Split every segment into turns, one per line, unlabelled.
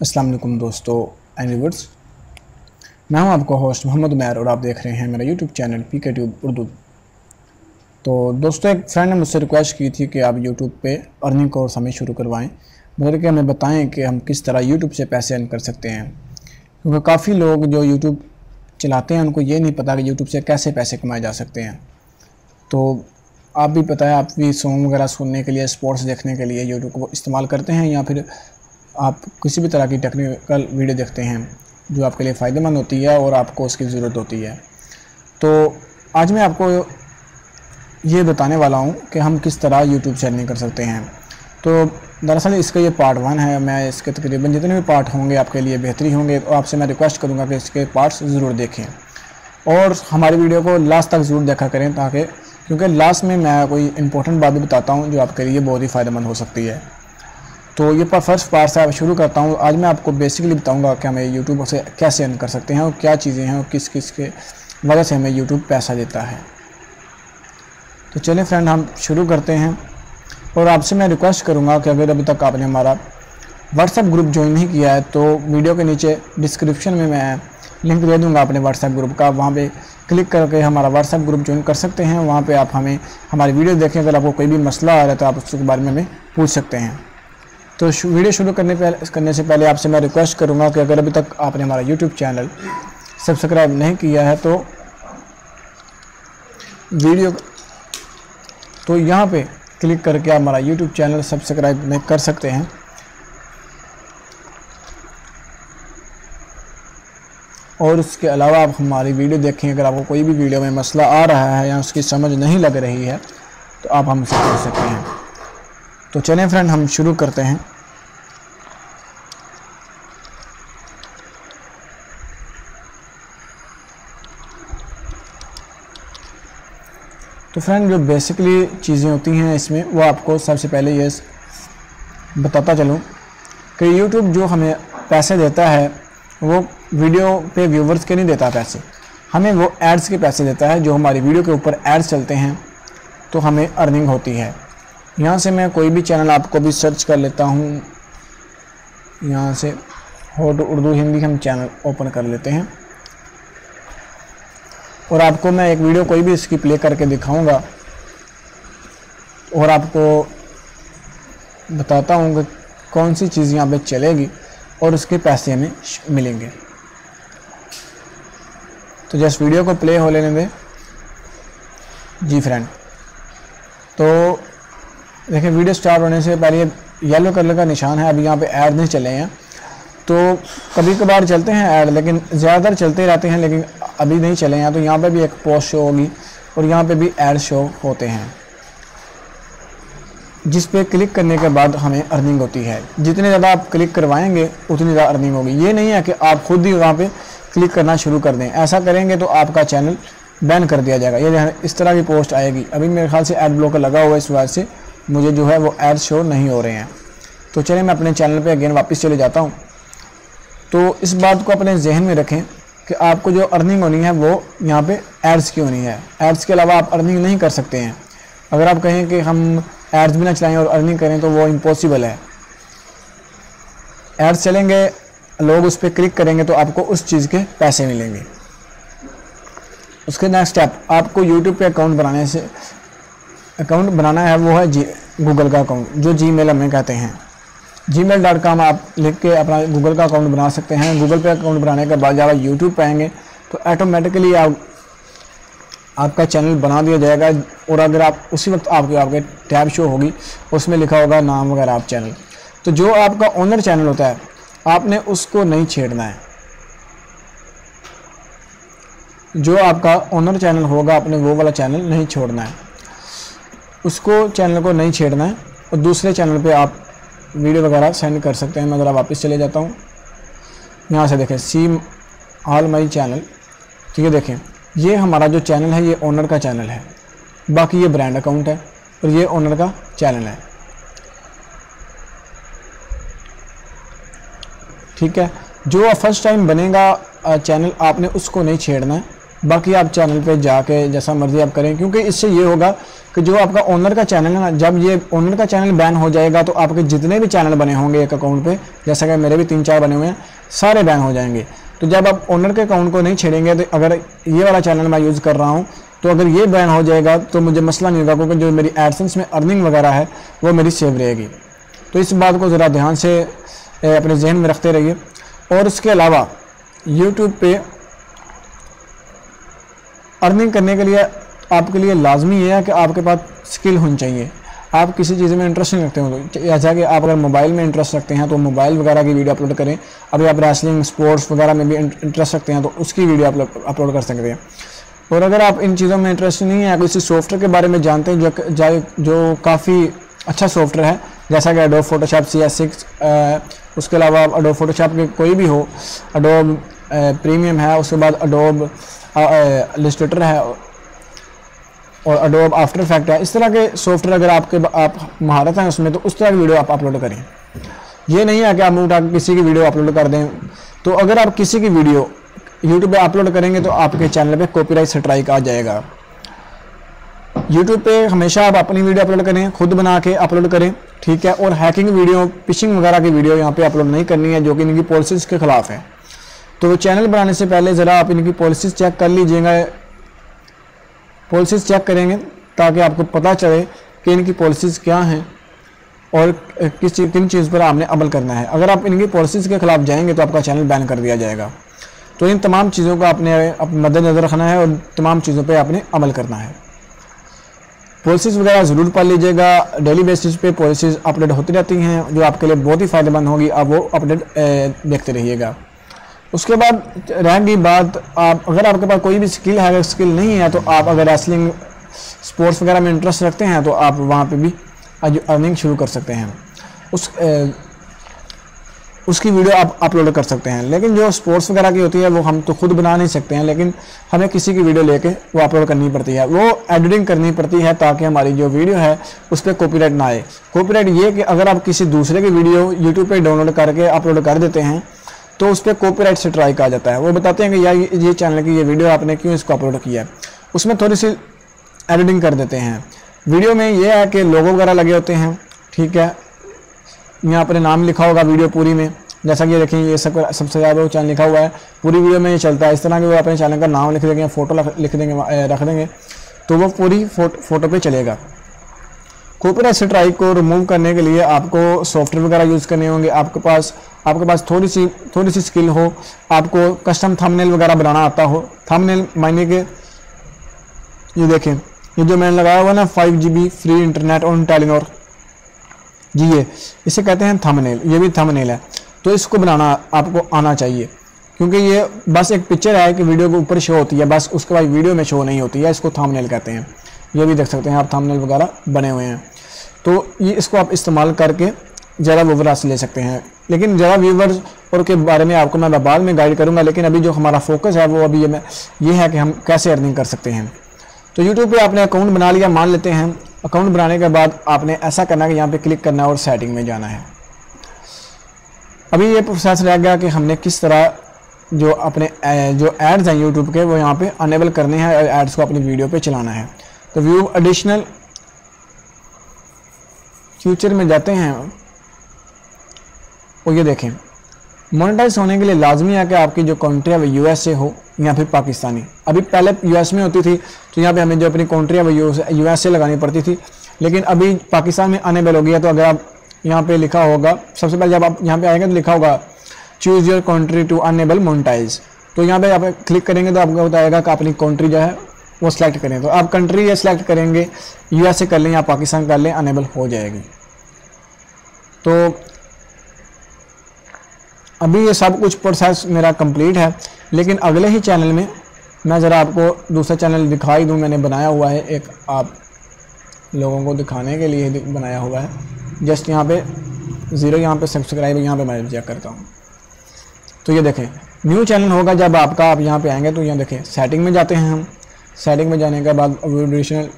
अस्सलाम वालेकुम दोस्तों एंड व्यूअर्स, मैं हूं आपका होस्ट मोहम्मद उमैर और आप देख रहे हैं मेरा YouTube channel PK tube Urdu. तो दोस्तों, एक फ्रेंड ने मुझसे रिक्वेस्ट की थी कि आप यूट्यूब पे अर्निंग कोर्स हमें शुरू करवाएं, मतलब कि हमें बताएं कि हम किस तरह यूट्यूब से पैसे अर्न कर सकते हैं। क्योंकि काफ़ी लोग जो यूट्यूब चलाते हैं उनको ये नहीं पता कि यूट्यूब से कैसे पैसे कमाए जा सकते हैं। तो आप भी पता है, आप भी सॉन्ग वगैरह सुनने के लिए, स्पोर्ट्स देखने के लिए यूट्यूब को इस्तेमाल करते हैं, या फिर आप किसी भी तरह की टेक्निकल वीडियो देखते हैं जो आपके लिए फ़ायदेमंद होती है और आपको उसकी ज़रूरत होती है। तो आज मैं आपको ये बताने वाला हूँ कि हम किस तरह यूट्यूब से अर्निंग कर सकते हैं। तो दरअसल इसका ये पार्ट 1 है। मैं इसके तकरीबन जितने भी पार्ट होंगे आपके लिए बेहतरी होंगे, तो आपसे मैं रिक्वेस्ट करूँगा कि इसके पार्ट्स ज़रूर देखें और हमारी वीडियो को लास्ट तक ज़रूर देखा करें, ताकि क्योंकि लास्ट में मैं कोई इंपॉर्टेंट बात भी बताता हूँ जो आपके लिए बहुत ही फ़ायदेमंद हो सकती है। तो ये फर्स्ट पार्ट से शुरू करता हूँ। आज मैं आपको बेसिकली बताऊंगा कि हमें यूट्यूब से कैसे अर्न कर सकते हैं और क्या चीज़ें हैं और किस किस के वजह से हमें यूट्यूब पैसा देता है। तो चलें फ्रेंड, हम शुरू करते हैं। और आपसे मैं रिक्वेस्ट करूँगा कि अगर अभी तक आपने हमारा व्हाट्सएप ग्रुप ज्वाइन नहीं किया है तो वीडियो के नीचे डिस्क्रिप्शन में मैं लिंक दे दूँगा अपने व्हाट्सएप ग्रुप का। वहाँ पर क्लिक करके हमारा व्हाट्सएप ग्रुप ज्वाइन कर सकते हैं। वहाँ पर आप हमें हमारी वीडियो देखें, अगर आपको कोई भी मसला आ रहा है तो आप उसके बारे में हमें पूछ सकते हैं। तो वीडियो शुरू करने से पहले आपसे मैं रिक्वेस्ट करूंगा कि अगर अभी तक आपने हमारा यूट्यूब चैनल सब्सक्राइब नहीं किया है तो यहाँ पे क्लिक करके आप हमारा यूट्यूब चैनल सब्सक्राइब नहीं कर सकते हैं। और उसके अलावा आप हमारी वीडियो देखें। अगर आपको कोई भी वीडियो में मसला आ रहा है या उसकी समझ नहीं लग रही है तो आप हमसे पूछ सकते हैं। तो चलें फ्रेंड, हम शुरू करते हैं। तो फ्रेंड, जो बेसिकली चीज़ें होती हैं इसमें, वो आपको सबसे पहले ये बताता चलूँ कि YouTube जो हमें पैसे देता है वो वीडियो पे व्यूवर्स के नहीं देता पैसे, हमें वो एड्स के पैसे देता है। जो हमारी वीडियो के ऊपर एड्स चलते हैं तो हमें अर्निंग होती है। यहाँ से मैं कोई भी चैनल आपको भी सर्च कर लेता हूँ। यहाँ से हो तो उर्दू हिंदी हम चैनल ओपन कर लेते हैं और आपको मैं एक वीडियो कोई भी इसकी प्ले करके दिखाऊंगा और आपको बताता हूँ कि कौन सी चीज़ यहाँ पे चलेगी और उसके पैसे हमें मिलेंगे। तो जस्ट वीडियो को प्ले हो लेने दें। जी फ्रेंड, तो देखिए वीडियो स्टार्ट होने से पहले येलो कलर का निशान है। अभी यहाँ पे ऐड नहीं चले हैं, तो कभी कभार चलते हैं ऐड, लेकिन ज़्यादातर चलते रहते हैं, लेकिन अभी नहीं चले हैं। तो यहाँ पे भी एक पोस्ट शो होगी और यहाँ पे भी ऐड शो होते हैं, जिस पे क्लिक करने के बाद हमें अर्निंग होती है। जितने ज़्यादा आप क्लिक करवाएंगे उतनी ज़्यादा अर्निंग होगी। ये नहीं है कि आप खुद ही वहाँ पे क्लिक करना शुरू कर दें। ऐसा करेंगे तो आपका चैनल बैन कर दिया जाएगा। ये इस तरह की पोस्ट आएगी। अभी मेरे ख्याल से ऐड ब्लॉकर लगा हुआ है, इस वजह से मुझे जो है वो ऐड शो नहीं हो रहे हैं। तो चलिए मैं अपने चैनल पे अगेन वापस चले जाता हूँ। तो इस बात को अपने जहन में रखें कि आपको जो अर्निंग होनी है वो यहाँ पे एड्स की होनी है। एड्स के अलावा आप अर्निंग नहीं कर सकते हैं। अगर आप कहें कि हम एड्स भी ना चलाएं और अर्निंग करें तो वो इम्पॉसिबल है। एड्स चलेंगे, लोग उस पर क्लिक करेंगे तो आपको उस चीज़ के पैसे मिलेंगे। उसके नेक्स्ट स्टेप, आपको यूट्यूब पे अकाउंट बनाना है। वो है गूगल का अकाउंट, जो जीमेल हमें कहते हैं। gmail.com आप लिख के अपना गूगल का अकाउंट बना सकते हैं। गूगल पे अकाउंट बनाने के बाद जब आप यूट्यूब पे आएंगे तो ऑटोमेटिकली आपका चैनल बना दिया जाएगा। और अगर आप उसी वक्त आपके टैब शो होगी, उसमें लिखा होगा नाम वगैरह आप चैनल। तो जो आपका ओनर चैनल होता है आपने उसको नहीं छेड़ना है। जो आपका ओनर चैनल होगा आपने वो वाला चैनल नहीं छोड़ना है, उसको चैनल को नहीं छेड़ना है। और दूसरे चैनल पे आप वीडियो वगैरह सेंड कर सकते हैं। मैं ज़रा वापस चले जाता हूँ। यहाँ से देखें, सी ऑल माई चैनल, ठीक है। देखें, ये हमारा जो चैनल है ये ओनर का चैनल है, बाकी ये ब्रांड अकाउंट है और ये ओनर का चैनल है, ठीक है। जो फर्स्ट टाइम बनेगा चैनल आपने उसको नहीं छेड़ना है, बाकी आप चैनल पे जाके जैसा मर्जी आप करें, क्योंकि इससे ये होगा कि जो आपका ओनर का चैनल है ना, जब ये ओनर का चैनल बैन हो जाएगा तो आपके जितने भी चैनल बने होंगे एक अकाउंट पे, जैसा कि मेरे भी 3-4 बने हुए हैं, सारे बैन हो जाएंगे। तो जब आप ओनर के अकाउंट को नहीं छेड़ेंगे, तो अगर ये वाला चैनल मैं यूज़ कर रहा हूँ तो अगर ये बैन हो जाएगा तो मुझे मसला नहीं होगा, क्योंकि जो मेरी एडसेंस में अर्निंग वगैरह है वो मेरी सेव रहेगी। तो इस बात को ज़रा ध्यान से अपने जहन में रखते रहिए। और इसके अलावा यूट्यूब पे अर्निंग करने के लिए आपके लिए लाजमी ये है कि आपके पास स्किल होनी चाहिए। आप किसी चीज़ में इंटरेस्ट नहीं रखते हो, तो जैसा कि आप अगर मोबाइल में इंटरेस्ट रखते हैं तो मोबाइल वगैरह की वीडियो अपलोड करें। अभी आप रेसलिंग स्पोर्ट्स वगैरह में भी इंटरेस्ट रखते हैं तो उसकी वीडियो अपलोड कर सकते हैं। और अगर आप इन चीज़ों में इंटरेस्ट नहीं है, किसी सॉफ्टवेयर के बारे में जानते हैं जो काफ़ी अच्छा सॉफ्टवेयर है, जैसा कि एडोब फोटोशॉप CS6, उसके अलावा एडोब फोटोशॉप के कोई भी हो, एडोब प्रीमियम है, उसके बाद एडोब इलस्ट्रेटर है और एडोब आफ्टर इफेक्ट है, इस तरह के सॉफ्टवेयर अगर आप महारत हैं उसमें, तो उस तरह की वीडियो आप अपलोड करें। ये नहीं है कि आप उठा किसी की वीडियो अपलोड कर दें। तो अगर आप किसी की वीडियो यूट्यूब पे अपलोड करेंगे तो आपके चैनल पे कॉपीराइट स्ट्राइक आ जाएगा। यूट्यूब पे हमेशा आप अपनी वीडियो अपलोड करें, खुद बना के अपलोड करें, ठीक है। और हैकिंग वीडियो, फिशिंग वगैरह की वीडियो यहाँ पे अपलोड नहीं करनी है, जो कि इनकी पॉलिसीज़ के ख़िलाफ़ है। तो चैनल बनाने से पहले ज़रा आप इनकी पॉलिसीज़ चेक कर लीजिएगा, पॉलिसीज़ चेक करेंगे ताकि आपको पता चले कि इनकी पॉलिसीज़ क्या हैं और किन चीज़ पर आपने अमल करना है। अगर आप इनकी पॉलिसीज़ के ख़िलाफ़ जाएंगे तो आपका चैनल बैन कर दिया जाएगा। तो इन तमाम चीज़ों को आपने मद्देनज़र रखना है और तमाम चीज़ों पे आपने अमल करना है। पॉलिसीज़ वगैरह ज़रूर पढ़ लीजिएगा, डेली बेसिस पे पॉलिसीज़ अपडेट होती रहती हैं जो आपके लिए बहुत ही फ़ायदेमंद होगी। आप वो अपडेट देखते रहिएगा। उसके बाद रहेगी बात, आप अगर आपके पास कोई भी स्किल है, अगर स्किल नहीं है तो आप अगर रेसलिंग स्पोर्ट्स वगैरह में इंटरेस्ट रखते हैं तो आप वहाँ पे भी अर्निंग शुरू कर सकते हैं, उसकी वीडियो आप अपलोड कर सकते हैं। लेकिन जो स्पोर्ट्स वगैरह की होती है वो हम तो खुद बना नहीं सकते हैं, लेकिन हमें किसी की वीडियो लेके वो अपलोड करनी पड़ती है, वो एडिटिंग करनी पड़ती है ताकि हमारी जो वीडियो है उस पर कॉपीराइट ना आए। कॉपीराइट ये कि अगर आप किसी दूसरे की वीडियो यूट्यूब पे डाउनलोड करके अपलोड कर देते हैं तो उस पर कॉपीराइट स्ट्राइक आ जाता है। वो बताते हैं कि यार ये चैनल की ये वीडियो आपने क्यों इसको अपलोड किया है, उसमें थोड़ी सी एडिटिंग कर देते हैं। वीडियो में ये है कि लोगो वगैरह लगे होते हैं, ठीक है, यहाँ पर नाम लिखा होगा वीडियो पूरी में, जैसा कि देखें ये सबसे ज़्यादा वो चैनल लिखा हुआ है, पूरी वीडियो में ये चलता है। इस तरह के वो अपने चैनल का नाम लिख देंगे, फ़ोटो लिख देंगे, रख देंगे, तो वो पूरी फ़ोटो पे चलेगा। कॉपीराइट स्ट्राइक को रिमूव करने के लिए आपको सॉफ्टवेयर वगैरह यूज़ करने होंगे, आपके पास थोड़ी सी स्किल हो, आपको कस्टम थंबनेल वगैरह बनाना आता हो। थंबनेल मायने के ये देखें, ये जो मैंने लगाया हुआ ना 5 GB free internet on Telenor जी, ये इसे कहते हैं थंबनेल, ये भी थंबनेल है। तो इसको बनाना आपको आना चाहिए, क्योंकि ये बस एक पिक्चर है कि वीडियो के ऊपर शो होती है, बस उसके बाद वीडियो में शो नहीं होती है, इसको थंबनेल कहते हैं। ये भी देख सकते हैं आप, थंबनेल वगैरह बने हुए हैं। तो ये इसको आप इस्तेमाल करके ज़्यादा व्यूअर्स ले सकते हैं। लेकिन ज़्यादा व्यूअर्स और के बारे में आपको मैं बाद में गाइड करूँगा, लेकिन अभी जो हमारा फोकस है वो अभी ये है कि हम कैसे अर्निंग कर सकते हैं। तो यूट्यूब पे आपने अकाउंट बना लिया, मान लेते हैं। अकाउंट बनाने के बाद आपने ऐसा करना है कि यहाँ पे क्लिक करना है और सेटिंग में जाना है। अभी ये प्रोसेस रह गया कि हमने किस तरह जो एड्स हैं यूट्यूब के वो यहाँ पे अनेबल करने हैं और एड्स को अपनी वीडियो पे चलाना है। तो व्यू एडिशनल फ्यूचर में जाते हैं और ये देखें, मोनेटाइज होने के लिए लाजमी है कि आपकी जो कंट्री है वो USA हो या फिर पाकिस्तानी। अभी पहले US में होती थी तो यहाँ पे हमें जो अपनी कंट्री है वो USA लगानी पड़ती थी, लेकिन अभी पाकिस्तान में अनेबल हो गया। तो अगर आप यहाँ पे लिखा होगा, सबसे पहले जब आप यहाँ पे आएंगे तो लिखा होगा choose your country to enable monetize, तो यहाँ पे आप क्लिक करेंगे तो आपको बताएगा कि अपनी कंट्री जो है वो सिलेक्ट करें। तो आप कंट्री ये सिलेक्ट करेंगे, USA कर लें या पाकिस्तान कर लें, अनेबल हो जाएगी। तो अभी ये सब कुछ प्रोसेस मेरा कंप्लीट है, लेकिन अगले ही चैनल में मैं ज़रा आपको दूसरा चैनल दिखाई दूँ। मैंने बनाया हुआ है एक, आप लोगों को दिखाने के लिए बनाया हुआ है। जस्ट यहाँ पे 0 यहाँ पे सब्सक्राइब यहाँ पे मैं चेक करता हूँ। तो ये देखें न्यू चैनल होगा जब आपका, आप यहाँ पे आएंगे तो यहाँ देखें सेटिंग में जाते हैं हम। सेटिंग में जाने के बाद एडिशनल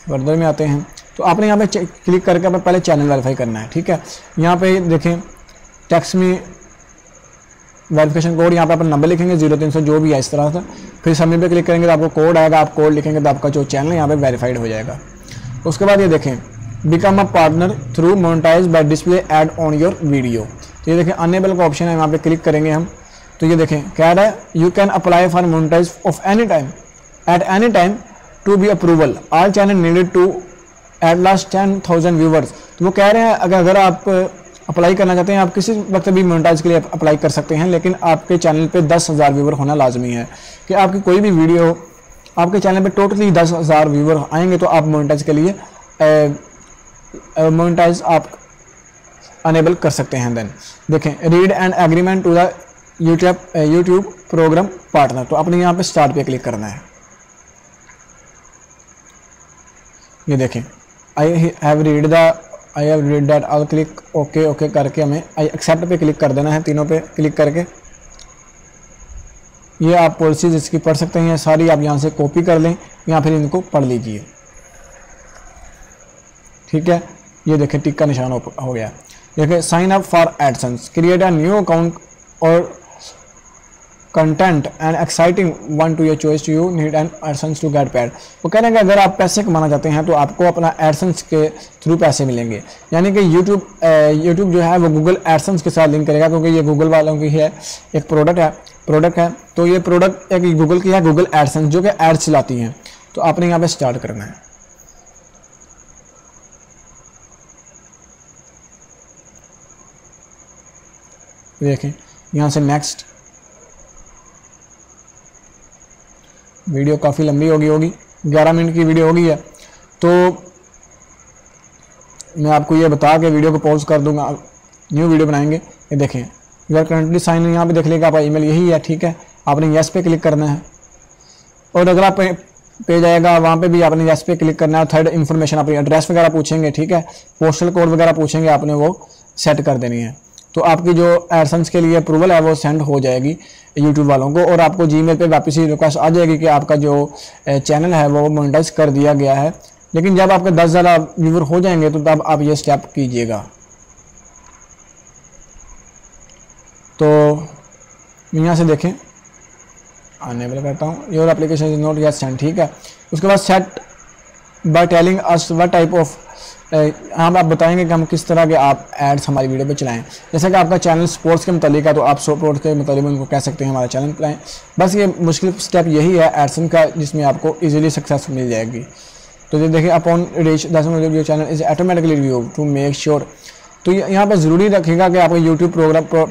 फर्दर में आते हैं। तो आपने यहाँ पे क्लिक करके अपना पहले चैनल वेरीफाई करना है, ठीक है। यहाँ पे देखें टेक्स्ट में वेरिफिकेशन कोड, यहाँ पे अपन नंबर लिखेंगे 0300 जो भी है इस तरह से, फिर सबमिट पे क्लिक करेंगे तो आपको कोड आएगा, आप कोड लिखेंगे तो आपका जो चैनल है यहाँ पे वेरीफाइड हो जाएगा। उसके बाद ये देखें become a partner through monetize by display ad on your video. तो ये देखें अनेबल का ऑप्शन है, यहाँ पे क्लिक करेंगे हम तो ये देखें कह रहा है you can apply for monetize of any time at any time to be approval all channel needed to at last 10,000 viewers. तो वो कह रहे हैं अगर आप अप्लाई करना चाहते हैं आप किसी वक्त भी मोनेटाइज के लिए अप्लाई कर सकते हैं, लेकिन आपके चैनल पे 10,000 व्यूवर होना लाजमी है कि आपकी कोई भी वीडियो आपके चैनल पे टोटली 10,000 व्यूवर आएंगे तो आप मोनेटाइज के लिए मोनेटाइज आप अनेबल कर सकते हैं। देन देखें read and agreement to the YouTube programme partner. तो आपने यहाँ पे स्टार्ट पे क्लिक करना है। ये देखें I have read that, I click okay करके हमें आई एक्सेप्ट पे क्लिक कर देना है, तीनों पे क्लिक करके। ये आप पॉलिसीज इसकी पढ़ सकते हैं सारी, आप यहाँ से कॉपी कर लें या फिर इनको पढ़ लीजिए, ठीक है। ये देखें टिक का निशान हो गया। देखिए sign up for AdSense, create a new account और content and exciting one to your choice, you need an AdSense to get paid. वो कह रहे हैं कि अगर आप पैसे कमाना चाहते हैं तो आपको अपना एडसेंस के थ्रू पैसे मिलेंगे, यानी कि यूट्यूब जो है वो गूगल एडसेंस के साथ लिंक करेगा, क्योंकि ये गूगल वालों की है एक प्रोडक्ट है। तो ये प्रोडक्ट एक गूगल की है, गूगल एडसेंस, जो कि एड्स चलाती हैं। तो आपने यहाँ पे स्टार्ट करना है। देखें यहाँ से नेक्स्ट, वीडियो काफ़ी लंबी होगी 11 मिनट की वीडियो होगी है, तो मैं आपको ये बता के वीडियो को पॉज कर दूंगा, न्यू वीडियो बनाएंगे। ये देखें you are currently sign in, यहाँ पे देख लेगा आपका ईमेल यही है, ठीक है। आपने यस पे क्लिक करना है और अगर आप पेज आएगा वहाँ पे भी आपने यस पे क्लिक करना है। थर्ड इन्फॉर्मेशन अपनी एड्रेस वगैरह पूछेंगे, ठीक है, पोस्टल कोड वगैरह पूछेंगे, आपने वो सेट कर देनी है। तो आपकी जो एडसेंस के लिए अप्रूवल है वो सेंड हो जाएगी यूट्यूब वालों को, और आपको जीमेल पे वापस ही रिक्वेस्ट आ जाएगी कि आपका जो चैनल है वो मोनेटाइज कर दिया गया है। लेकिन जब आपके 10,000 व्यूवर हो जाएंगे तो तब आप ये स्टेप कीजिएगा। तो यहाँ से देखें अनेबल करता हूँ, your application is not yet send, ठीक है। उसके बाद set by telling us what type of, हम आप बताएंगे कि हम किस तरह के आप एड्स हमारी वीडियो पे चलाएं। जैसे कि आपका चैनल स्पोर्ट्स के मुतालिक है तो आप स्पोर्ट्स के मुतालिक उनको कह सकते हैं हमारा चैनल चलाएं। बस ये मुश्किल स्टेप यही है एडसेंस का, जिसमें आपको इजीली सक्सेस मिल जाएगी। तो ये देखिए upon reach 10 million your channel is automatically review to make sure. तो यहाँ पर ज़रूरी रखिएगा कि आपका यूट्यूब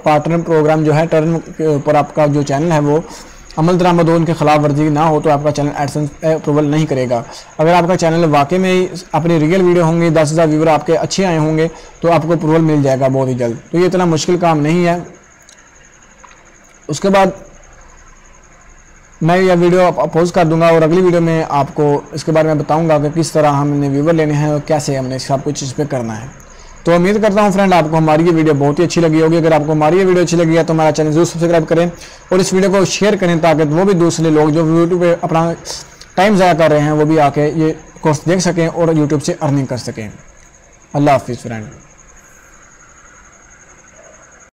पार्टनर प्रोग्राम जो है टर्न के ऊपर आपका जो चैनल है वो अमल दरामद हो, उनके खिलाफ वर्जी ना हो, तो आपका चैनल एडसेंस अप्रूवल नहीं करेगा। अगर आपका चैनल वाकई में ही अपनी रियल वीडियो होंगी, 10,000 व्यूवर आपके अच्छे आए होंगे तो आपको अप्रूवल मिल जाएगा बहुत ही जल्द। तो ये इतना मुश्किल काम नहीं है। उसके बाद मैं यह वीडियो पोस्ट कर दूंगा और अगली वीडियो में आपको इसके बारे में बताऊंगा कि किस तरह हमने व्यूवर लेने हैं और कैसे हमने सब कुछ इस पर करना है। तो उम्मीद करता हूं फ्रेंड आपको हमारी ये वीडियो बहुत ही अच्छी लगी होगी। अगर आपको हमारी ये वीडियो अच्छी लगी है तो हमारा चैनल जरूर सब्सक्राइब करें और इस वीडियो को शेयर करें, ताकि वो भी दूसरे लोग जो यूट्यूब पे अपना टाइम ज़ाया कर रहे हैं वो भी आके ये कोर्स देख सकें और यूट्यूब से अर्निंग कर सकें। अल्लाह हाफिज़ फ्रेंड।